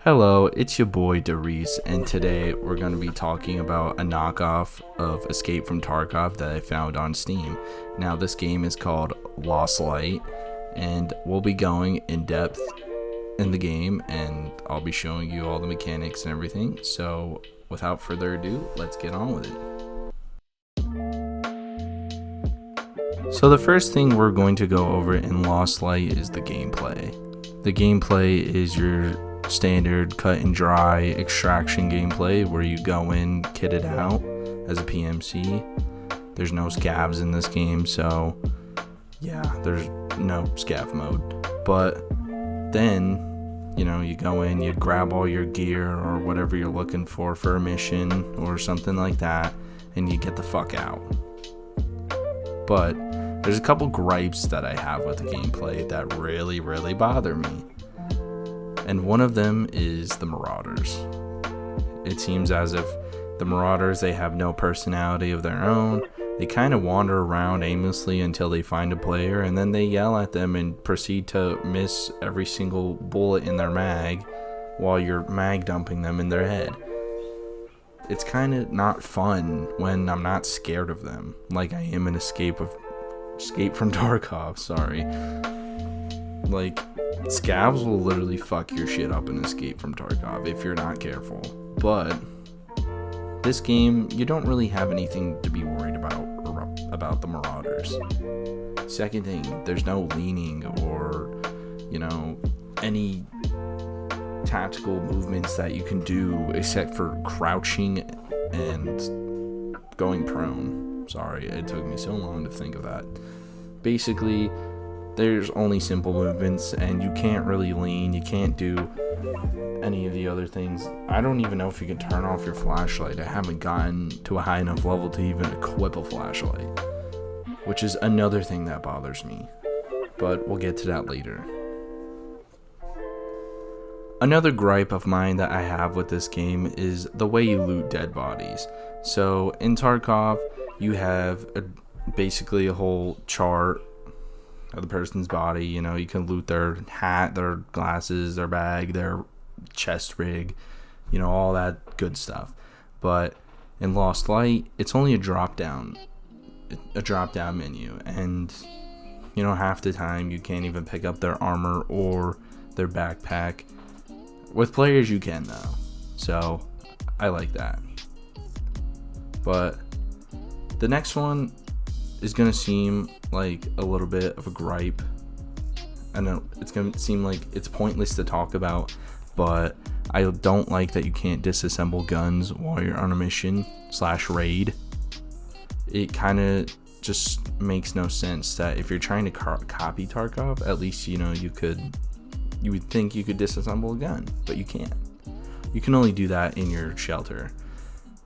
Hello, it's your boy Netease, and today we're going to be talking about a knockoff of Escape from Tarkov that I found on Steam. Now, this game is called Lost Light, and we'll be going in depth in the game, and I'll be showing you all the mechanics and everything. So, without further ado, let's get on with it. So, the first thing we're going to go over in Lost Light is the gameplay. The gameplay is your standard cut and dry extraction gameplay where you go in kitted out as a PMC. There's no scavs in this game, so yeah, there's no scav mode. But then, you go in, you grab all your gear or whatever you're looking for a mission or something like that, and you get the fuck out. But there's a couple gripes that I have with the gameplay that really bother me. And one of them is the Marauders. It seems as if the Marauders, they have no personality of their own. They kind of wander around aimlessly until they find a player, and then they yell at them and proceed to miss every single bullet in their mag while you're mag dumping them in their head. It's kind of not fun when I'm not scared of them, like I am in Escape from Tarkov, sorry. Like, scavs will literally fuck your shit up in Escape from Tarkov if you're not careful. But this game, you don't really have anything to be worried about the Marauders. Second thing, there's no leaning or, any tactical movements that you can do except for crouching and going prone. Sorry, it took me so long to think of that. Basically, there's only simple movements, and you can't really lean, you can't do any of the other things. I don't even know if you can turn off your flashlight. I haven't gotten to a high enough level to even equip a flashlight, which is another thing that bothers me, but we'll get to that later. Another gripe of mine that I have with this game is the way you loot dead bodies. So in Tarkov, you have basically a whole chart of the person's body. You can loot their hat, their glasses, their bag, their chest rig, all that good stuff. But in Lost Light, it's only a drop down menu, and half the time you can't even pick up their armor or their backpack. With players you can though, so I like that. But the next one is gonna seem like a little bit of a gripe. I know it's gonna seem like it's pointless to talk about, but I don't like that you can't disassemble guns while you're on a mission / raid. It kind of just makes no sense that if you're trying to copy Tarkov, at least you would think you could disassemble a gun, but you can't. You can only do that in your shelter.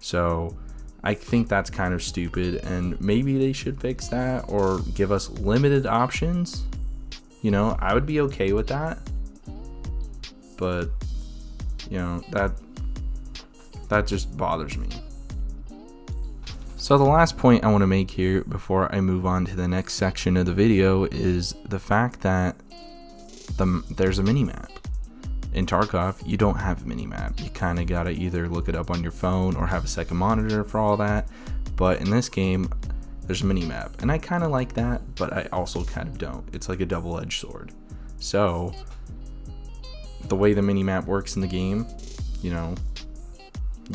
So I think that's kind of stupid, and maybe they should fix that or give us limited options. I would be okay with that. But, that just bothers me. So the last point I want to make here before I move on to the next section of the video is the fact that there's a minimap. In Tarkov, you don't have a minimap. You kind of gotta either look it up on your phone or have a second monitor for all that. But in this game, there's a minimap. And I kind of like that, but I also kind of don't. It's like a double-edged sword. So, the way the minimap works in the game, you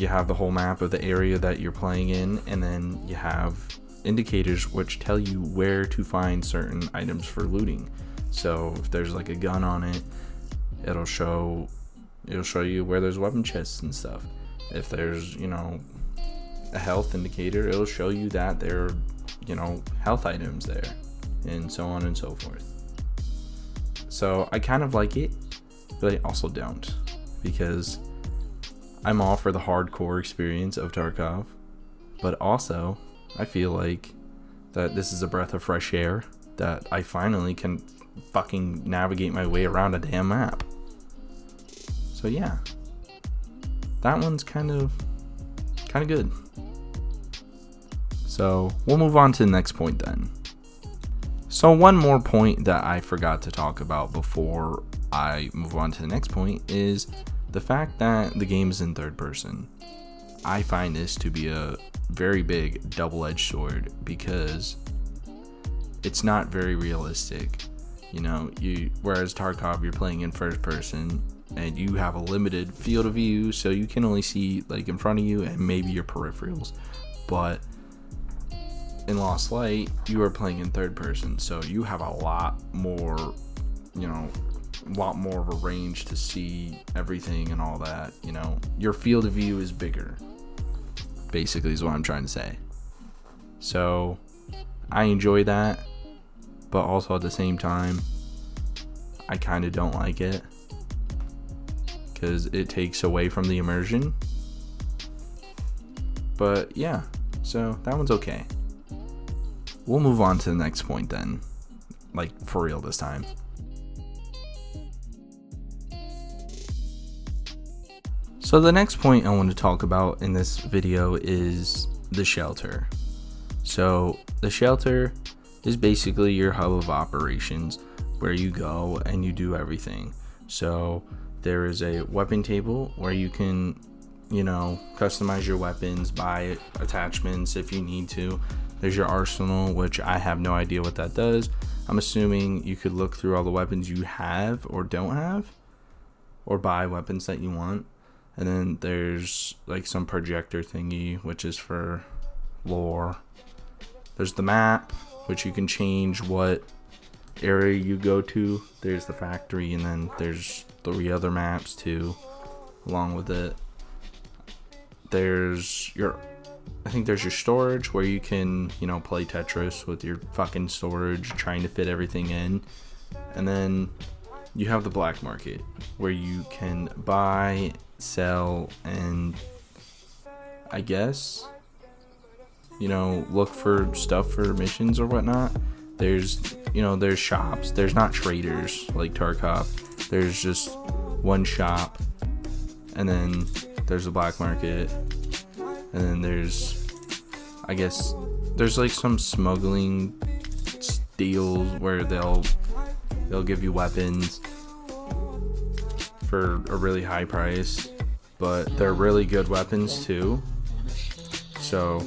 have the whole map of the area that you're playing in, and then you have indicators which tell you where to find certain items for looting. So, if there's like a gun on it, it'll show you where there's weapon chests and stuff. If there's, a health indicator, it'll show you that there are, health items there, and so on and so forth. So I kind of like it, but I also don't, because I'm all for the hardcore experience of Tarkov, but also I feel like that this is a breath of fresh air that I finally can fucking navigate my way around a damn map. So yeah, that one's kind of good. So we'll move on to the next point then. So one more point that I forgot to talk about before I move on to the next point is The fact that the game is in third person, I find this to be a very big double-edged sword, because it's not very realistic. You know, whereas Tarkov, you're playing in first person and you have a limited field of view, so you can only see like in front of you and maybe your peripherals. But in Lost Light, you are playing in third person, so you have a lot more, a lot more of a range to see everything and all that. You know, your field of view is bigger, basically, is what I'm trying to say. So I enjoy that, but also at the same time, I kind of don't like it, because it takes away from the immersion. But yeah, so that one's okay. We'll move on to the next point then, like for real this time. So the next point I want to talk about in this video is the shelter. So the shelter is basically your hub of operations, where you go and you do everything. So there is a weapon table where you can, customize your weapons, buy attachments if you need to. There's your arsenal, which I have no idea what that does. I'm assuming you could look through all the weapons you have or don't have, or buy weapons that you want. And then there's like some projector thingy, which is for lore. There's the map, which you can change what area you go to. There's the factory, and then there's 3 other maps too along with it. I think there's your storage, where you can, play Tetris with your fucking storage, trying to fit everything in. And then you have the black market, where you can buy, sell, and I guess, look for stuff for missions or whatnot. There's shops. There's not traders like Tarkov. There's just one shop, and then there's the black market, and then there's like some smuggling deals where they'll give you weapons for a really high price, but they're really good weapons too. So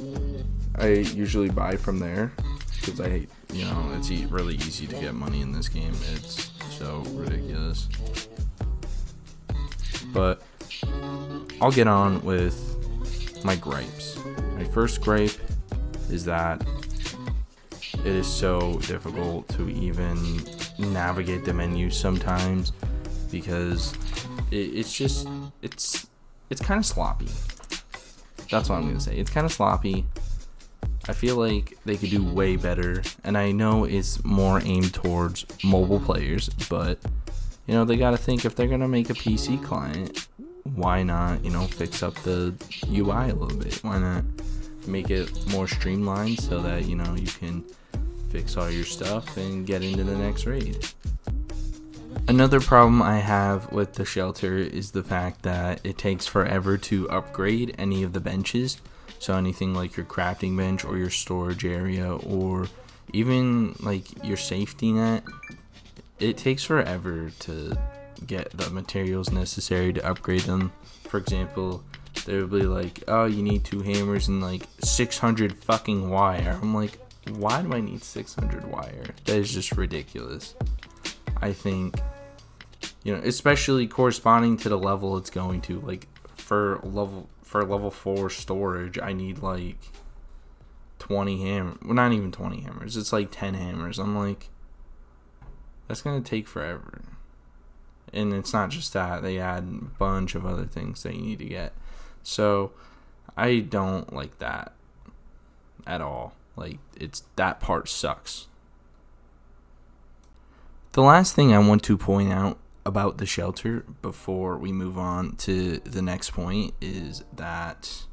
I usually buy from there, because it's really easy to get money in this game. It's so ridiculous. But I'll get on with my gripes. My first gripe is that it is so difficult to even navigate the menu sometimes, because it's kind of sloppy. That's what I'm gonna say. It's kind of sloppy. I feel like they could do way better, and I know it's more aimed towards mobile players, but they gotta think, if they're gonna make a PC client, why not fix up the UI a little bit? Why not make it more streamlined, so that you can fix all your stuff and get into the next raid? Another problem I have with the shelter is the fact that it takes forever to upgrade any of the benches. So anything like your crafting bench or your storage area, or even like your safety net, it takes forever to get the materials necessary to upgrade them. For example, they would be like, oh, you need 2 hammers and like 600 fucking wire. I'm like, why do I need 600 wire? That is just ridiculous. I think, especially corresponding to the level it's going to. Like for level 4 storage, I need like 20 hammers. Well, not even 20 hammers. It's like 10 hammers. I'm like, that's going to take forever. And it's not just that. They add a bunch of other things that you need to get. So I don't like that at all. Like, that part sucks. The last thing I want to point out about the shelter before we move on to the next point is that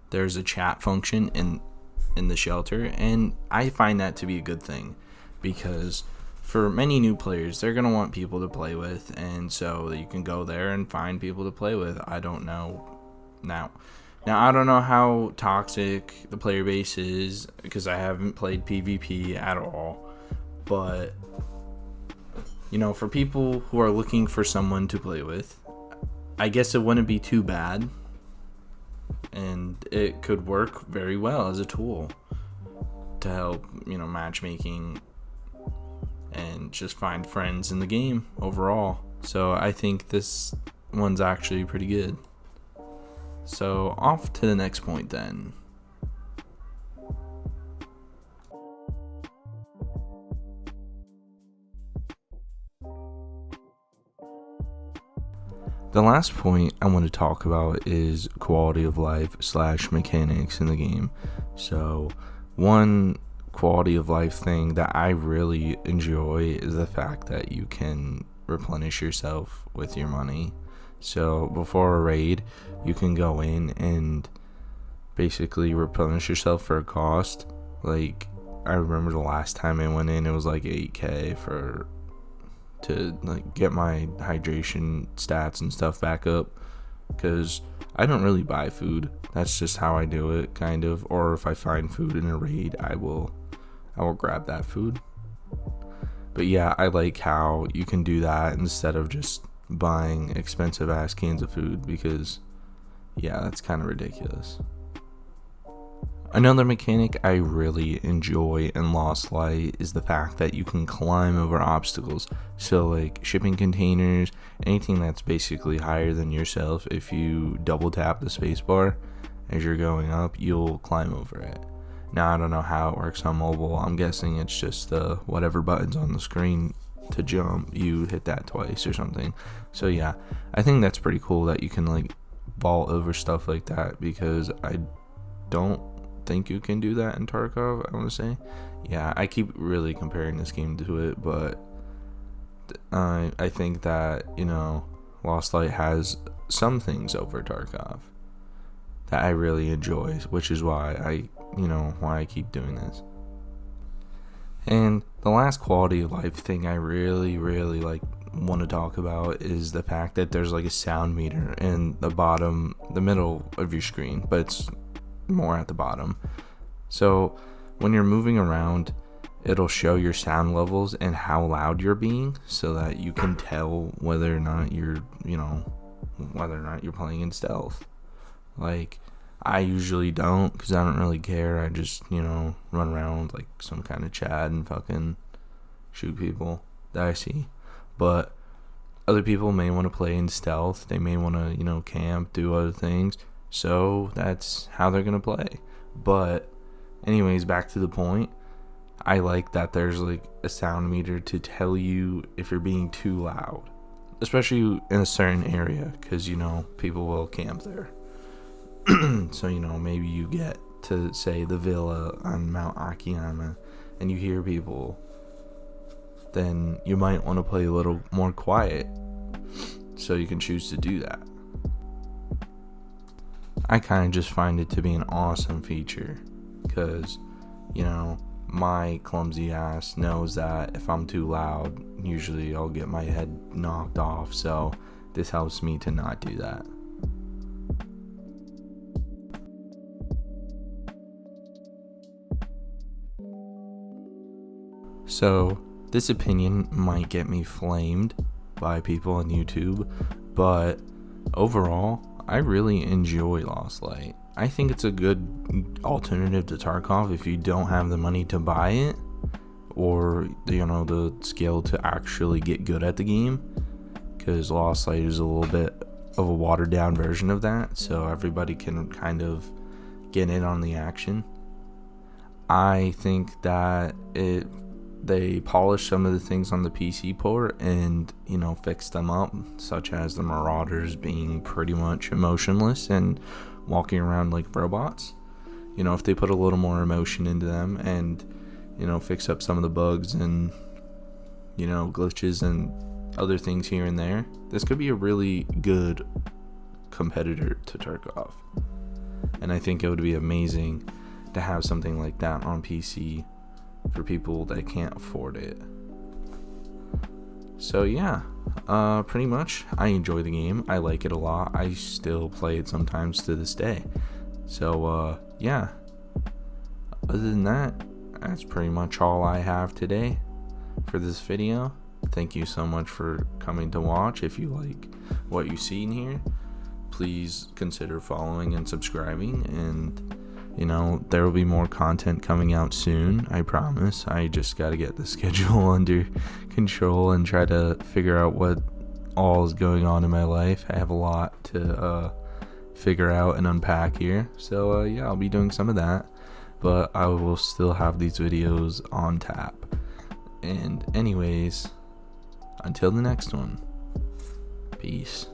there's a chat function in the shelter, and I find that to be a good thing, because for many new players, they're going to want people to play with, and so you can go there and find people to play with. I don't know now I don't know how toxic the player base is, because I haven't played PvP at all, but for people who are looking for someone to play with, I guess it wouldn't be too bad, and it could work very well as a tool to help, matchmaking and just find friends in the game overall. So I think this one's actually pretty good. So off to the next point then. The last point I want to talk about is quality of life / mechanics in the game. So one quality of life thing that I really enjoy is the fact that you can replenish yourself with your money. So before a raid, you can go in and basically replenish yourself for a cost. Like, I remember the last time I went in, it was like 8k to like get my hydration stats and stuff back up, because I don't really buy food. That's just how I do it, kind of. Or if I find food in a raid, I will grab that food. But yeah, I like how you can do that instead of just buying expensive ass cans of food, because yeah, that's kind of ridiculous. Another mechanic I really enjoy in Lost Light is the fact that you can climb over obstacles. So like shipping containers, anything that's basically higher than yourself, if you double tap the spacebar as you're going up, you'll climb over it. Now I don't know how it works on mobile. I'm guessing it's just whatever buttons on the screen to jump, you hit that twice or something. So yeah, I think that's pretty cool that you can like vault over stuff like that, because I don't think you can do that in Tarkov, I want to say. Yeah, I keep really comparing this game to it, but I think that, Lost Light has some things over Tarkov that I really enjoy, which is why I keep doing this. And the last quality of life thing I really want to talk about is the fact that there's like a sound meter in the middle of your screen, but it's more at the bottom. So when you're moving around, it'll show your sound levels and how loud you're being, so that you can tell whether or not you're playing in stealth. Like, I usually don't, because I don't really care. I just, run around like some kind of Chad and fucking shoot people that I see. But other people may want to play in stealth. They may want to, camp, do other things. So that's how they're going to play. But anyways, back to the point. I like that there's like a sound meter to tell you if you're being too loud, especially in a certain area, because, people will camp there. So, maybe you get to, say, the villa on Mount Akiyama and you hear people, then you might want to play a little more quiet, so you can choose to do that. I kind of just find it to be an awesome feature, because, my clumsy ass knows that if I'm too loud, usually I'll get my head knocked off, so this helps me to not do that. So this opinion might get me flamed by people on YouTube, but overall, I really enjoy Lost Light. I think it's a good alternative to Tarkov if you don't have the money to buy it, or the skill to actually get good at the game, because Lost Light is a little bit of a watered down version of that, so everybody can kind of get in on the action. I think that they polished some of the things on the PC port and, fixed them up, such as the Marauders being pretty much emotionless and walking around like robots. If they put a little more emotion into them and, fix up some of the bugs and, glitches and other things here and there, this could be a really good competitor to Tarkov. And I think it would be amazing to have something like that on PC for people that can't afford it. So yeah, pretty much I enjoy the game. I like it a lot. I still play it sometimes to this day. So yeah, other than that, that's pretty much all I have today for this video. thank you so much for coming to watch. If you like what you've seen here, please consider following and subscribing, and there will be more content coming out soon, I promise. I just got to get the schedule under control and try to figure out what all is going on in my life. I have a lot to figure out and unpack here, so yeah, I'll be doing some of that, but I will still have these videos on tap. And anyways, until the next one, peace.